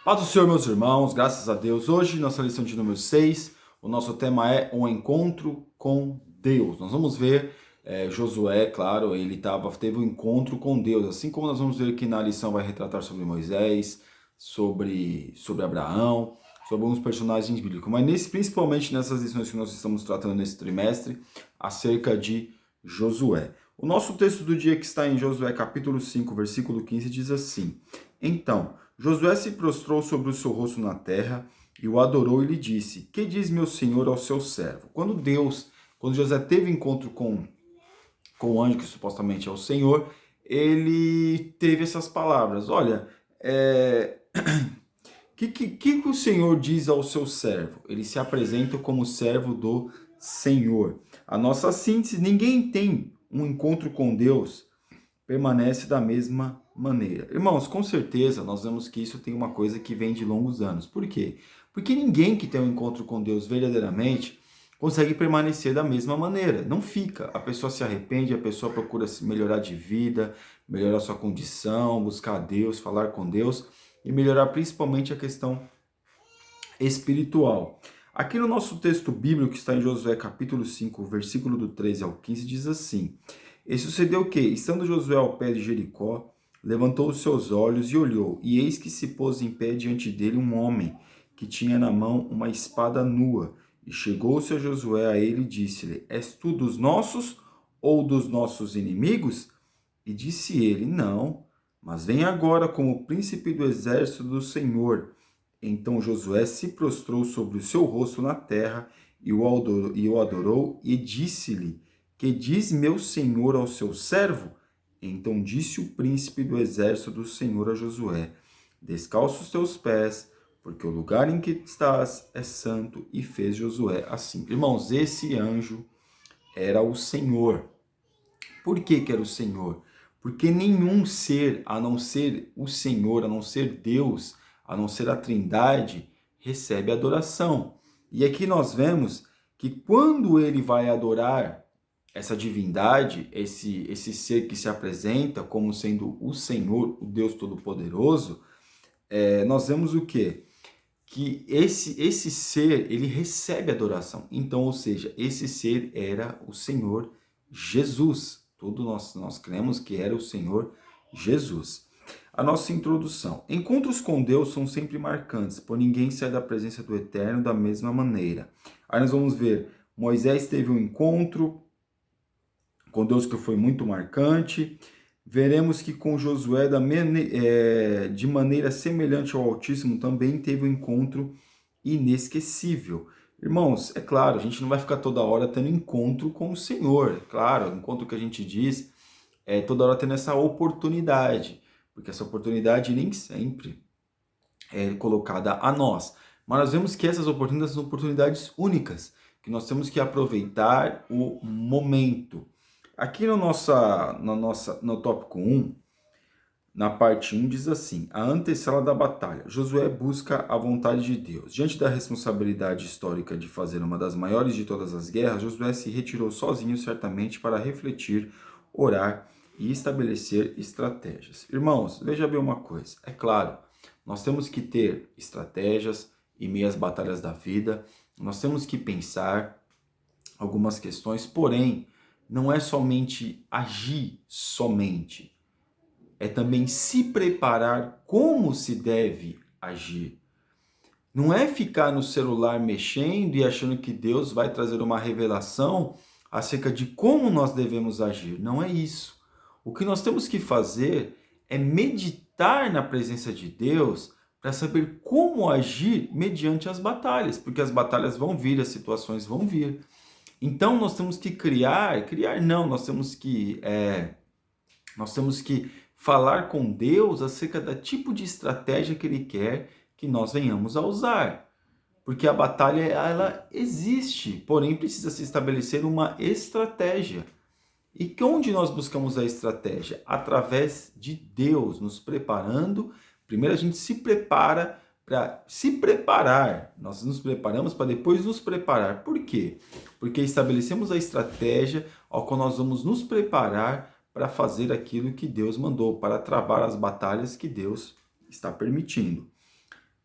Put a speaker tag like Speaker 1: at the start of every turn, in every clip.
Speaker 1: Paz do Senhor, meus irmãos, graças a Deus. Hoje, nossa lição de número 6, o nosso tema é um encontro com Deus. Nós vamos ver Josué, claro, teve um encontro com Deus, assim como nós vamos ver aqui na lição vai retratar sobre Moisés, sobre Abraão, sobre alguns personagens bíblicos. Mas principalmente nessas lições que nós estamos tratando nesse trimestre, acerca de Josué. O nosso texto do dia que está em Josué capítulo 5, versículo 15, diz assim: Então, Josué se prostrou sobre o seu rosto na terra e o adorou e lhe disse: Que diz meu senhor ao seu servo? Quando José teve encontro com o anjo, que supostamente é o Senhor, ele teve essas palavras: Olha, que o Senhor diz ao seu servo? Ele se apresenta como servo do Senhor. A nossa síntese: ninguém tem um encontro com Deus permanece da mesma maneira. Irmãos, com certeza nós vemos que isso tem uma coisa que vem de longos anos. Por quê? Porque ninguém que tem um encontro com Deus verdadeiramente consegue permanecer da mesma maneira. Não fica. A pessoa se arrepende, a pessoa procura se melhorar de vida, melhorar sua condição, buscar a Deus, falar com Deus e melhorar principalmente a questão espiritual. Aqui no nosso texto bíblico, que está em Josué capítulo 5, versículo do 13 ao 15, diz assim: E sucedeu que, estando Josué ao pé de Jericó, levantou os seus olhos e olhou, e eis que se pôs em pé diante dele um homem, que tinha na mão uma espada nua. E chegou-se a Josué a ele e disse-lhe: És tu dos nossos ou dos nossos inimigos? E disse ele: Não, mas vem agora como príncipe do exército do Senhor. Então Josué se prostrou sobre o seu rosto na terra e o adorou e disse-lhe: Que diz meu senhor ao seu servo? Então disse o príncipe do exército do Senhor a Josué: Descalça os teus pés, porque o lugar em que estás é santo. E fez Josué assim. Irmãos, esse anjo era o Senhor. Por que era o Senhor? Porque nenhum ser, a não ser o Senhor, a não ser Deus, a não ser a Trindade, recebe adoração. E aqui nós vemos que quando ele vai adorar essa divindade, esse ser que se apresenta como sendo o Senhor, o Deus Todo-Poderoso, nós vemos o quê? Que esse ser, ele recebe adoração. Então, ou seja, esse ser era o Senhor Jesus. Tudo nós cremos que era o Senhor Jesus. A nossa introdução. Encontros com Deus são sempre marcantes, pois ninguém sai da presença do Eterno da mesma maneira. Aí nós vamos ver, Moisés teve um encontro com Deus que foi muito marcante. Veremos que com Josué, de maneira semelhante ao Altíssimo, também teve um encontro inesquecível. Irmãos, é claro, a gente não vai ficar toda hora tendo encontro com o Senhor. Claro, o encontro que a gente diz é toda hora tendo essa oportunidade, porque essa oportunidade nem sempre é colocada a nós. Mas nós vemos que essas oportunidades são oportunidades únicas, que nós temos que aproveitar o momento. Aqui no tópico 1, na parte 1, diz assim: a antessala da batalha. Josué busca a vontade de Deus. Diante da responsabilidade histórica de fazer uma das maiores de todas as guerras, Josué se retirou sozinho, certamente, para refletir, orar e estabelecer estratégias. Irmãos, veja bem uma coisa. É claro, nós temos que ter estratégias em meio às batalhas da vida, nós temos que pensar algumas questões, porém, não é somente agir somente, é também se preparar como se deve agir. Não é ficar no celular mexendo e achando que Deus vai trazer uma revelação acerca de como nós devemos agir. Não é isso. O que nós temos que fazer é meditar na presença de Deus para saber como agir mediante as batalhas, porque as batalhas vão vir, as situações vão vir. Então nós temos que criar não, nós temos que falar com Deus acerca do tipo de estratégia que Ele quer que nós venhamos a usar. Porque a batalha, ela existe, porém precisa se estabelecer uma estratégia. E que onde nós buscamos a estratégia? Através de Deus, nos preparando. Primeiro a gente se prepara para se preparar. Nós nos preparamos para depois nos preparar. Por quê? Porque estabelecemos a estratégia ao qual nós vamos nos preparar para fazer aquilo que Deus mandou, para travar as batalhas que Deus está permitindo.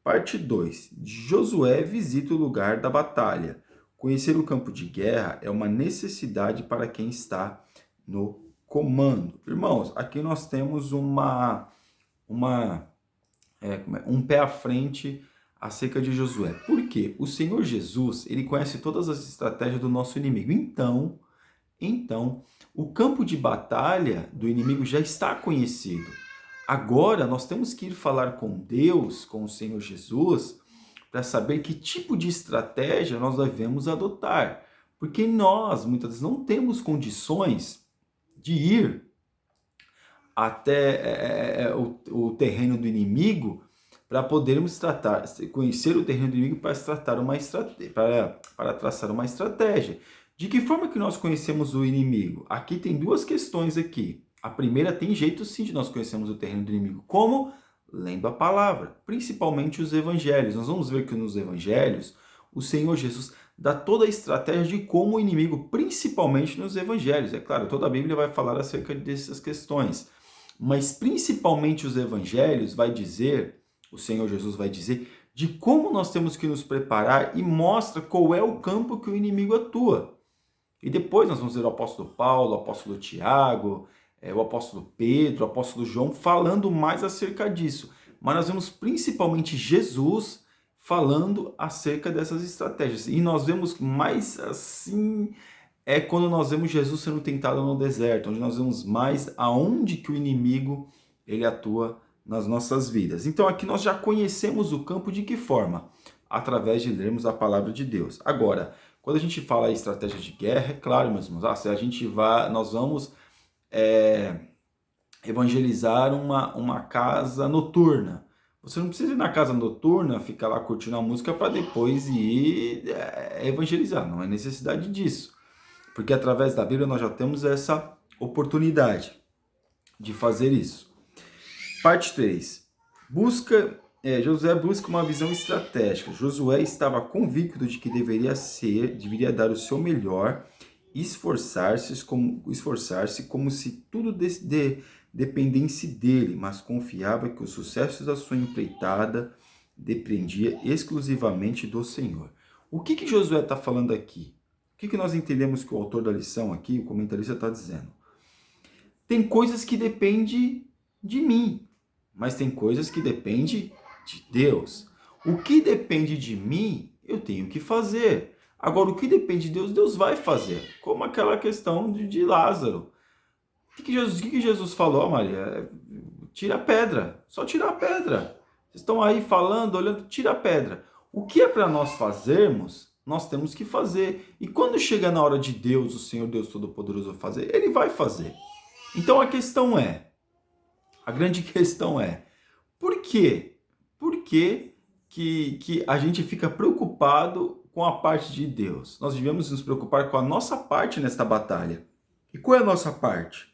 Speaker 1: Parte 2. Josué visita o lugar da batalha. Conhecer o campo de guerra é uma necessidade para quem está no comando. Irmãos, aqui nós temos um pé à frente acerca de Josué. Por quê? O Senhor Jesus, ele conhece todas as estratégias do nosso inimigo. Então, o campo de batalha do inimigo já está conhecido. Agora, nós temos que ir falar com Deus, com o Senhor Jesus, para saber que tipo de estratégia nós devemos adotar. Porque nós, muitas vezes, não temos condições de ir até o terreno do inimigo para podermos conhecer o terreno do inimigo para traçar uma estratégia. De que forma que nós conhecemos o inimigo? Aqui tem duas questões aqui. A primeira, tem jeito sim de nós conhecermos o terreno do inimigo. Como? Lendo a palavra, principalmente os evangelhos. Nós vamos ver que nos evangelhos, o Senhor Jesus dá toda a estratégia de como o inimigo, principalmente nos evangelhos. É claro, toda a Bíblia vai falar acerca dessas questões. Mas principalmente os evangelhos o Senhor Jesus vai dizer de como nós temos que nos preparar e mostra qual é o campo que o inimigo atua. E depois nós vamos ver o apóstolo Paulo, o apóstolo Tiago, o apóstolo Pedro, o apóstolo João falando mais acerca disso. Mas nós vemos principalmente Jesus falando acerca dessas estratégias. E nós vemos mais assim, quando nós vemos Jesus sendo tentado no deserto, onde nós vemos mais aonde que o inimigo ele atua nas nossas vidas. Então aqui nós já conhecemos o campo de que forma? Através de lermos a palavra de Deus. Agora, quando a gente fala em estratégia de guerra, é claro, meus irmãos, nós vamos evangelizar uma casa noturna. Você não precisa ir na casa noturna, ficar lá curtindo a música para depois ir evangelizar. Não é necessidade disso. Porque através da Bíblia nós já temos essa oportunidade de fazer isso. Parte 3. Josué busca uma visão estratégica. Josué estava convicto de que deveria dar o seu melhor, esforçar-se como se tudo dependesse dele, mas confiava que o sucesso da sua empreitada dependia exclusivamente do Senhor. O que Josué está falando aqui? O que nós entendemos que o autor da lição aqui, o comentarista, está dizendo? Tem coisas que dependem de mim, mas tem coisas que dependem de Deus. O que depende de mim, eu tenho que fazer. Agora, o que depende de Deus, Deus vai fazer. Como aquela questão de Lázaro. O que Jesus falou, Maria? Tira a pedra. Só tira a pedra. Vocês estão aí falando, olhando, tira a pedra. O que é para nós fazermos, nós temos que fazer. E quando chega na hora de Deus, o Senhor Deus Todo-Poderoso fazer, Ele vai fazer. Então a grande questão é, por quê? Por que a gente fica preocupado com a parte de Deus? Nós devemos nos preocupar com a nossa parte nesta batalha. E qual é a nossa parte?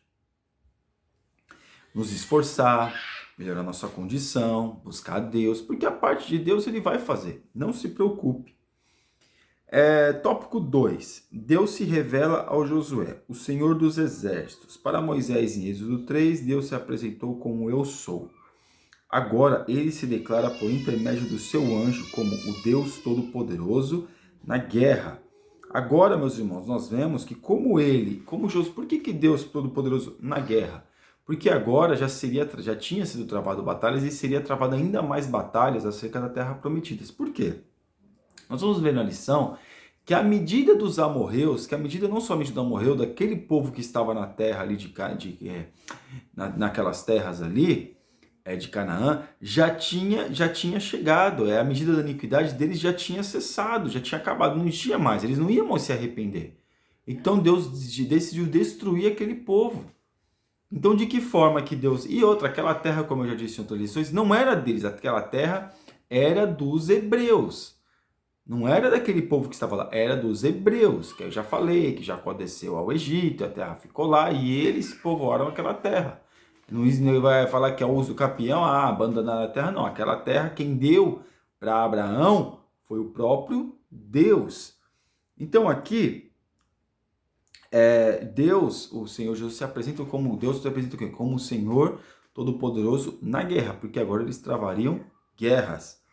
Speaker 1: Nos esforçar, melhorar nossa condição, buscar Deus, porque a parte de Deus Ele vai fazer. Não se preocupe. Tópico 2. Deus se revela ao Josué, o Senhor dos Exércitos. Para Moisés, em Êxodo 3, Deus se apresentou como Eu Sou. Agora, ele se declara por intermédio do seu anjo como o Deus Todo-Poderoso na guerra. Agora, meus irmãos, nós vemos que como Josué, por que Deus Todo-Poderoso na guerra? Porque agora já tinha sido travado batalhas e seria travado ainda mais batalhas acerca da Terra Prometida. Por quê? Nós vamos ver na lição que a medida dos amorreus, que a medida não somente do amorreu, daquele povo que estava na terra ali naquelas terras ali, de Canaã, já tinha chegado. A medida da iniquidade deles já tinha cessado, já tinha acabado, não existia mais, eles não iam se arrepender. Então Deus decidiu destruir aquele povo. Então de que forma que Deus... E outra, aquela terra, como eu já disse em outras lições, não era deles, aquela terra era dos hebreus. Não era daquele povo que estava lá, era dos hebreus, que eu já falei, que Jacó desceu ao Egito, a terra ficou lá e eles povoaram aquela terra. Não vai falar que é o uso do capião, abandonar a terra, não. Aquela terra, quem deu para Abraão foi o próprio Deus. Então aqui, Deus, o Senhor Jesus se apresenta como Deus, se apresenta como o Senhor Todo-Poderoso na guerra, porque agora eles travariam guerras.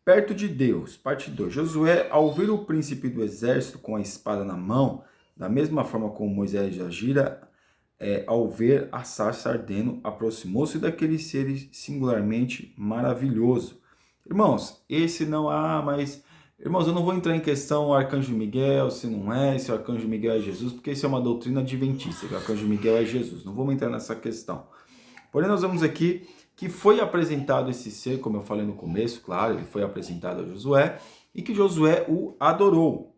Speaker 1: Perto de Deus, parte 2. Josué, ao ver o príncipe do exército com a espada na mão, da mesma forma como Moisés agira, ao ver a sarça ardendo, aproximou-se daquele ser singularmente maravilhoso. Irmãos, esse não há, mas... Irmãos, eu não vou entrar em questão o arcanjo Miguel, se não é, se o arcanjo Miguel é Jesus, porque isso é uma doutrina adventista, que o arcanjo Miguel é Jesus. Não vamos entrar nessa questão. Porém, nós vemos aqui que foi apresentado esse ser, como eu falei no começo, claro, ele foi apresentado a Josué, e que Josué o adorou.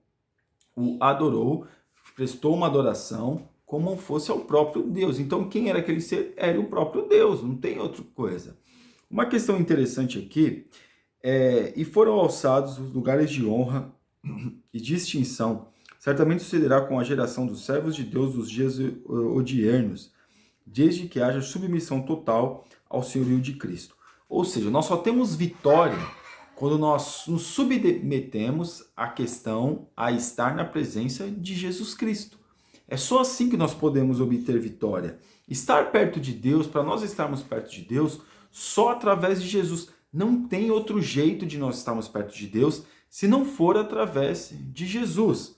Speaker 1: O adorou, prestou uma adoração como fosse ao próprio Deus. Então, quem era aquele ser? Era o próprio Deus, não tem outra coisa. Uma questão interessante aqui e foram alçados os lugares de honra e distinção. Certamente sucederá com a geração dos servos de Deus dos dias odiernos, desde que haja submissão total ao senhorio de Cristo. Ou seja, nós só temos vitória quando nós nos submetemos à questão a estar na presença de Jesus Cristo. É só assim que nós podemos obter vitória. Estar perto de Deus, para nós estarmos perto de Deus, só através de Jesus. Não tem outro jeito de nós estarmos perto de Deus se não for através de Jesus.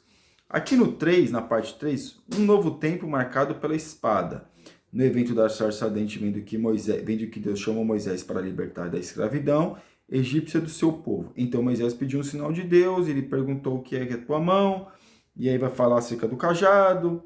Speaker 1: Aqui no 3, na parte 3, um novo tempo marcado pela espada. No evento da sarça ardente, vendo que Deus chamou Moisés para libertar da escravidão egípcia do seu povo. Então Moisés pediu um sinal de Deus, ele perguntou o que é a tua mão, e aí vai falar acerca do cajado.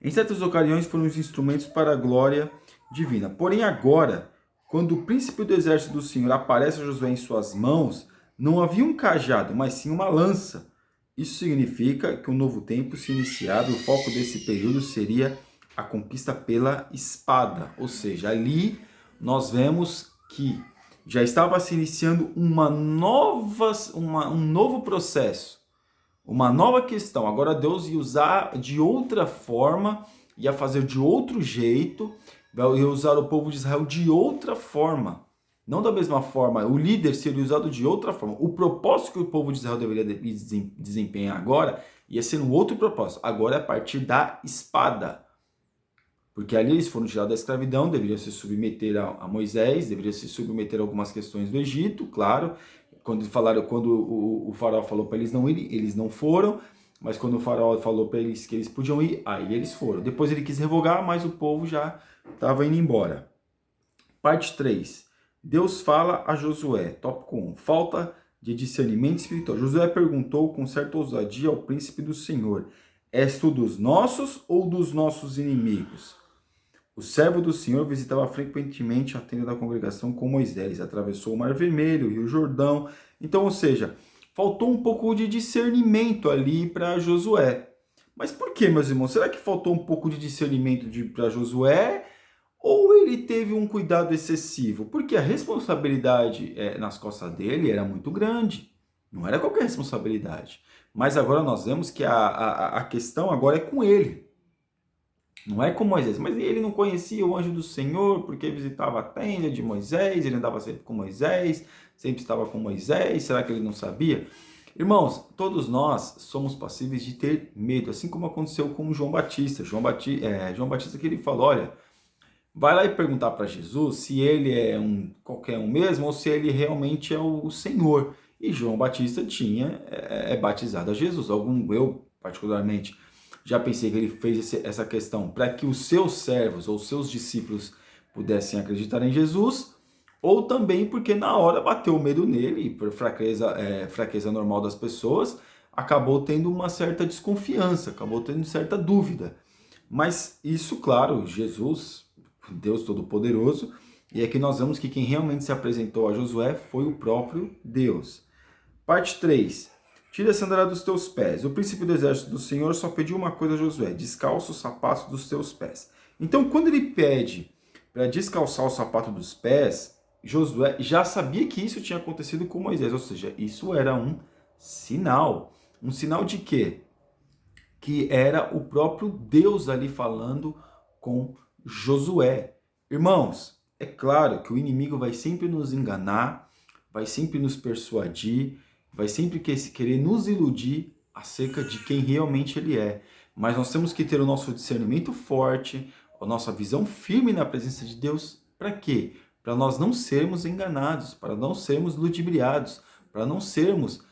Speaker 1: Em certas ocasiões foram os instrumentos para a glória divina. Porém agora, quando o príncipe do exército do Senhor aparece a Josué em suas mãos, não havia um cajado, mas sim uma lança. Isso significa que um novo tempo se iniciava, o foco desse período seria a conquista pela espada. Ou seja, ali nós vemos que já estava se iniciando um novo processo, uma nova questão. Agora Deus ia usar de outra forma, ia fazer de outro jeito, ia usar o povo de Israel de outra forma. Não da mesma forma, o líder seria usado de outra forma. O propósito que o povo de Israel deveria desempenhar agora ia ser um outro propósito. Agora é a partir da espada. Porque ali eles foram tirados da escravidão, deveriam se submeter a Moisés, deveriam se submeter a algumas questões do Egito, claro. Quando o faraó falou para eles não irem, eles não foram. Mas quando o faraó falou para eles que eles podiam ir, aí eles foram. Depois ele quis revogar, mas o povo já estava indo embora. Parte 3. Deus fala a Josué. Tópico 1. Falta de discernimento espiritual. Josué perguntou com certa ousadia ao príncipe do Senhor: és tu dos nossos ou dos nossos inimigos? O servo do Senhor visitava frequentemente a tenda da congregação com Moisés, atravessou o Mar Vermelho, o Rio Jordão. Então, ou seja, faltou um pouco de discernimento ali para Josué. Mas por que, meus irmãos? Será que faltou um pouco de discernimento para Josué? Ou ele teve um cuidado excessivo? Porque a responsabilidade nas costas dele era muito grande. Não era qualquer responsabilidade. Mas agora nós vemos que a questão agora é com ele. Não é com Moisés, mas ele não conhecia o anjo do Senhor, porque visitava a tenda de Moisés, ele andava sempre com Moisés, sempre estava com Moisés, será que ele não sabia? Irmãos, todos nós somos passíveis de ter medo, assim como aconteceu com João Batista. João Batista que ele falou, olha, vai lá e perguntar para Jesus se ele é qualquer um mesmo, ou se ele realmente é o Senhor. E João Batista é batizado a Jesus, eu particularmente já pensei que ele fez essa questão para que os seus servos ou seus discípulos pudessem acreditar em Jesus, ou também porque na hora bateu o medo nele, e por fraqueza normal das pessoas, acabou tendo uma certa desconfiança, acabou tendo certa dúvida. Mas isso, claro, Jesus, Deus Todo-Poderoso, e aqui nós vemos que quem realmente se apresentou a Josué foi o próprio Deus. Parte 3. Tira a sandália dos teus pés. O príncipe do exército do Senhor só pediu uma coisa a Josué: descalça os sapatos dos teus pés. Então, quando ele pede para descalçar o sapato dos pés, Josué já sabia que isso tinha acontecido com Moisés. Ou seja, isso era um sinal. Um sinal de quê? Que era o próprio Deus ali falando com Josué. Irmãos, é claro que o inimigo vai sempre nos enganar, vai sempre nos persuadir, vai sempre querer nos iludir acerca de quem realmente ele é. Mas nós temos que ter o nosso discernimento forte, a nossa visão firme na presença de Deus. Para quê? para nós não sermos enganados, para não sermos ludibriados, para não sermos,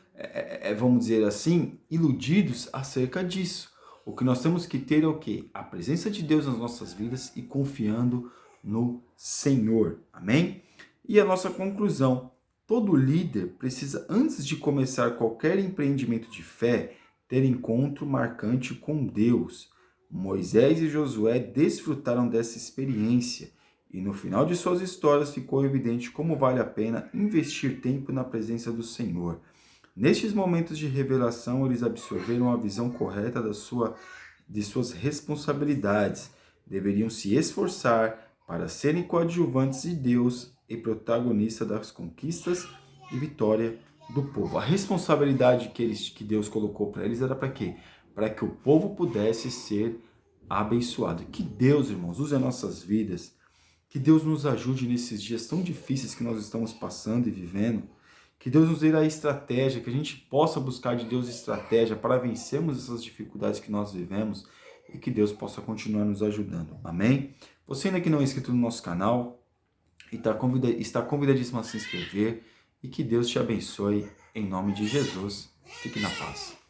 Speaker 1: vamos dizer assim, iludidos acerca disso. O que nós temos que ter é o quê? A presença de Deus nas nossas vidas e confiando no Senhor. Amém? E a nossa conclusão: todo líder precisa, antes de começar qualquer empreendimento de fé, ter encontro marcante com Deus. Moisés e Josué desfrutaram dessa experiência e no final de suas histórias ficou evidente como vale a pena investir tempo na presença do Senhor. Nestes momentos de revelação, eles absorveram a visão correta de suas responsabilidades. Deveriam se esforçar para serem coadjuvantes de Deus e protagonistas das conquistas e vitória do povo. A responsabilidade que Deus colocou para eles era para quê? Para que o povo pudesse ser abençoado. Que Deus, irmãos, use as nossas vidas. Que Deus nos ajude nesses dias tão difíceis que nós estamos passando e vivendo. Que Deus nos dê a estratégia, que a gente possa buscar de Deus estratégia para vencermos essas dificuldades que nós vivemos e que Deus possa continuar nos ajudando. Amém? Você ainda que não é inscrito no nosso canal, está convidadíssimo a se inscrever e que Deus te abençoe em nome de Jesus. Fique na paz.